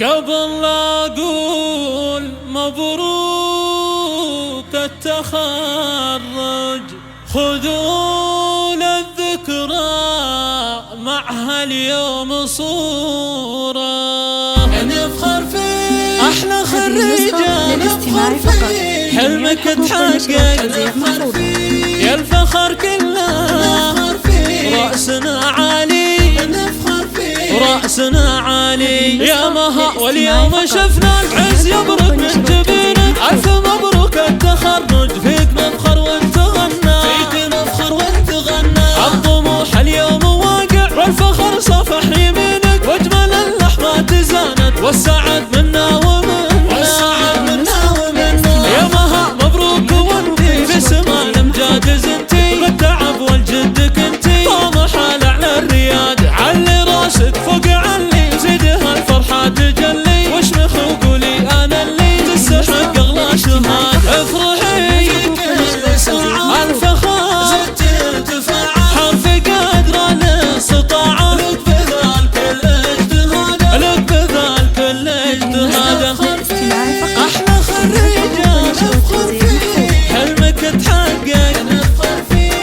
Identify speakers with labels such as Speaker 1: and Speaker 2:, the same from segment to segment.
Speaker 1: قبل لا أقول مبروك التخرج، خذوا للذكرى معها اليوم صورة نفخر فيه، أحلى خريجة نفخر فيه، حلمك تحقق نفخر فيه، يا الفخر كله نفخر فيه، رأسنا عالي نفخر فيه، رأسنا عالي يا مها. واليوم شفنا العز يبرق من جبينك، ألف مبروك التخرج، فيك نفخر وانت غنى، فيك نفخر وانت غنى، الطموح اليوم واقع والفخر صفح يمينك، واجمل اللحظات زانت والسعد منا ومنا، والسعد منا ومنا يا مها. مبروك وانتي في سما الامجاد زنتي، بالتعب والجد كنتي طامحة لأعلى الرياد، علي راسك فوق علي زيدها الفرحة تجلي، واشمخ وقولي انا اللي تستحق اغلى شهاد، افرحي كل ساعة الفخار زدت ارتفاع، حرف قدر الاستطاعة، لك بذال كل اجتهاد، لك بذال كل اجتهاد، احلى خريجة نفخر فيه، حلمك تحقق نفخر فيه،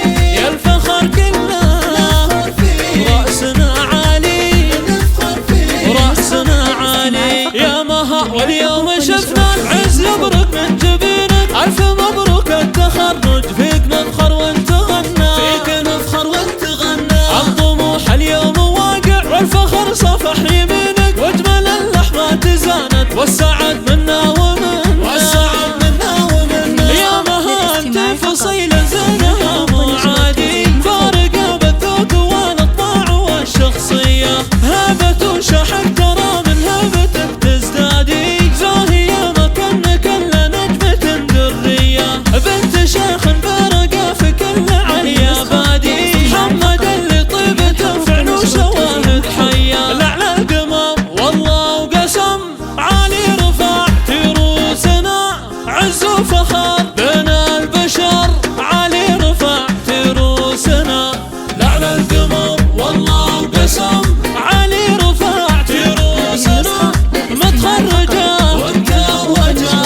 Speaker 1: يا الفخر كله نفخر فيه، رأسنا عالي نفخر فيه، رأسنا عالي يا مها. واليوم شفنا العز يبرق من جبينك، ألف مبروك التخرج، فيك نفخر وانت غنى، فيك نفخر وانت غنى، الطموح اليوم واقع والفخر صفح يمينك، واجمل اللحظات زانت والسعد منا ومنا، والسعد منا ومنا يا مها. انت فصيل زينها مو عادي، فارقة بالذوق والاطباع والشخصية، هبة وشحن ترى من هبتك تزدادي، زاهية مكانك كل نجمة درية، بنت شيخ برقة في كل عليا بادي، محمد اللي طيبته فعل وشواهد حية، لعلى القمر والله وقسم عالي رفعت روسنا، عز وفخر بين البشر عالي رفعت روسنا، لعلى القمر والله وقسم عالي رفعت روسنا، متخرجة ومتوجة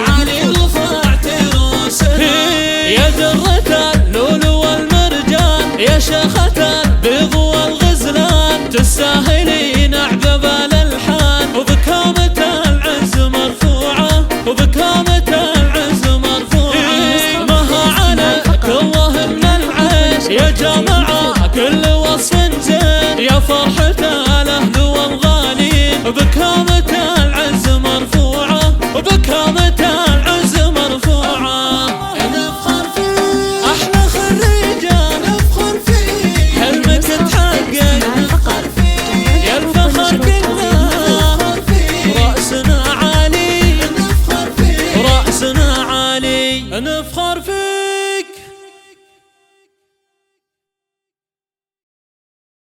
Speaker 1: عالي رفعت روسنا، يا درة اللؤلؤ والمرجان، يا شيخة البيض والغزلان، تستاهلين أعذب الألحان، وبكامة العز مرفوعة، وبكامة العز مرفوعة، مها عليك الله من العيش، يا جماعة كل وصف زين، يا فرحة الأهل والغالين، وبكامة العز مرفوعة، وبكامة العز مرفوعة نفخر فيه، أحلى خريجة نفخر فيه، حلمك تحقق نفخر فيه، يا الفخر كله نفخر فيه، رأسنا عالي نفخر فيه، رأسنا عالي نفخر فيه.